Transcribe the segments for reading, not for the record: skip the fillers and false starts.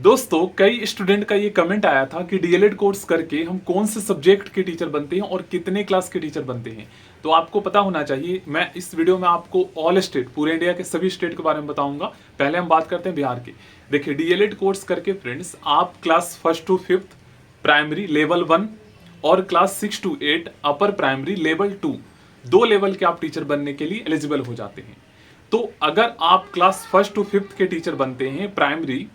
दोस्तों, कई स्टूडेंट का ये कमेंट आया था कि डीएलएड कोर्स करके हम कौन से सब्जेक्ट के टीचर बनते हैं और कितने क्लास के टीचर बनते हैं। तो आपको पता होना चाहिए। मैं इस वीडियो में आपको ऑल स्टेट, पूरे इंडिया के सभी स्टेट के बारे में बताऊंगा। पहले हम बात करते हैं बिहार की। देखिए, डीएलएड कोर्स करके फ्रेंड्स, आप क्लास 1 to 5 प्राइमरी लेवल 1 और class 6 to 8 upper primary level 2, 2 level के आप टीचर बनने के लिए एलिजिबल हो जाते हैं। तो अगर आप क्लास 1 to 5 के टीचर बनते हैं प्राइमरी,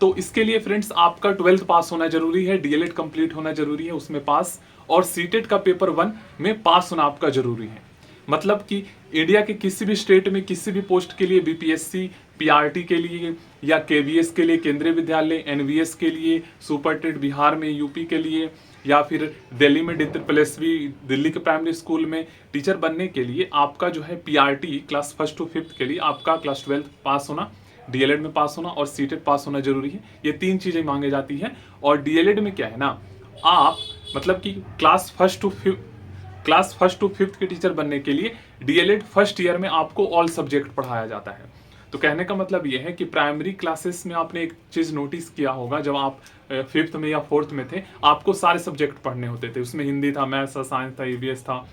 तो इसके लिए फ्रेंड्स आपका 12th पास होना जरूरी है, डीएलएड कंप्लीट होना जरूरी है उसमें पास, और सीटेट का पेपर 1 में पास होना आपका जरूरी है। मतलब कि इंडिया के किसी भी स्टेट में किसी भी पोस्ट के लिए, बीपीएससी, पीआरटी के लिए या केवीएस के लिए, केंद्रीय विद्यालय, एनवीएस के लिए, सुपर टेट बिहार में, यूपी के लिए, या फिर दिल्ली में DSSV दिल्ली के प्राइमरी स्कूल में टीचर बनने के लिए आपका जो है पीआरटी क्लास 1 to 5 के लिए आपका क्लास 12 पास होना, डीएलएड में पास होना और सीटेट पास होना जरूरी है। ये 3 चीजें मांगी जाती है। और डीएलएड में क्या है ना, आप मतलब कि क्लास 1 to 5 के टीचर बनने के लिए डीएलएड फर्स्ट ईयर में आपको ऑल सब्जेक्ट पढ़ाया जाता है। तो कहने का मतलब ये है कि प्राइमरी क्लासेस में आपने एक चीज नोटिस किया होगा, जब आप 5th में या 4th में थे, आपको सारे सब्जेक्ट पढ़ने होते थे। उसमें हिंदी था, मैथ्स था, साइंस था, ईवीएस था,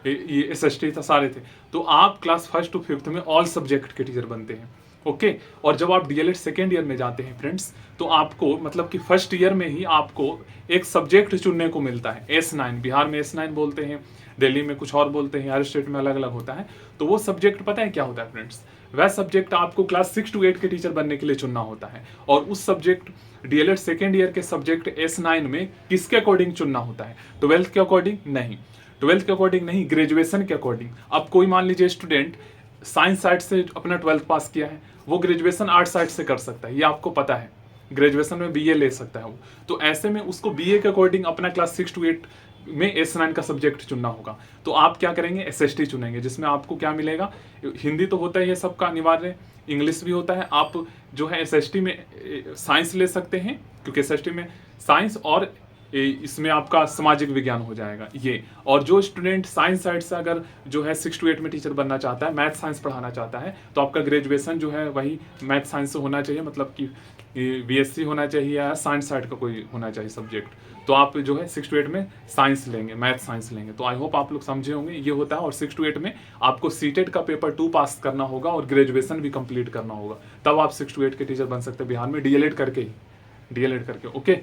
ये एसएसटी था, सारे थे। तो आप क्लास 1 to 5 में ऑल सब्जेक्ट के टीचर बनते हैं। ओके। और जब आप डीएलएड सेकेंड ईयर में जाते हैं फ्रेंड्स, तो आपको मतलब कि फर्स्ट ईयर में ही आपको एक सब्जेक्ट चुनने को मिलता है। S9, बिहार में S9 बोलते हैं, दिल्ली में कुछ और बोलते हैं, हर स्टेट में अलग अलग होता है। तो वो सब्जेक्ट पता है क्या होता है फ्रेंड्स? वह सब्जेक्ट आपको क्लास 6 to 8 के टीचर बनने के लिए चुनना होता है। और उस सब्जेक्ट डीएलएड सेकेंड ईयर के सब्जेक्ट S9 में किसके अकॉर्डिंग चुनना होता है? 12th के अकॉर्डिंग नहीं, 12th के अकॉर्डिंग नहीं, ग्रेजुएशन के अकॉर्डिंग। अब कोई मान लीजिए स्टूडेंट साइंस साइड से अपना 12th पास किया है, वो ग्रेजुएशन आर्ट साइड से कर सकता है, ये आपको पता है। ग्रेजुएशन में बीए ले सकता है वो। तो ऐसे में उसको बीए के अकॉर्डिंग अपना क्लास 6 to 8 में S9 का सब्जेक्ट चुनना होगा। तो आप क्या करेंगे? एसएसटी चुनेंगे, जिसमें आपको क्या मिलेगा? हिंदी तो होता ही है सबका अनिवार्य, इंग्लिश भी होता है। आप जो है एसएसटी में साइंस ले सकते हैं, क्योंकि एसएसटी में साइंस और इसमें आपका सामाजिक विज्ञान हो जाएगा ये। और जो स्टूडेंट साइंस साइड से अगर जो है 6 to 8 में टीचर बनना चाहता है, मैथ साइंस पढ़ाना चाहता है, तो आपका ग्रेजुएशन जो है वही मैथ साइंस से होना चाहिए, मतलब कि बीएससी होना चाहिए या साइंस साइड का कोई होना चाहिए सब्जेक्ट। तो आप जो है 6 to 8 में साइंस लेंगे, मैथ साइंस लेंगे। तो आई होप आप लोग समझे होंगे, ये होता है। और 6 to 8 में आपको सीटेट का पेपर 2 पास करना होगा और ग्रेजुएशन भी कंप्लीट करना होगा, तब आप 6 to 8 के टीचर बन सकते हैं बिहार में, डीएलएड करके ही, डीएलएड करके। ओके।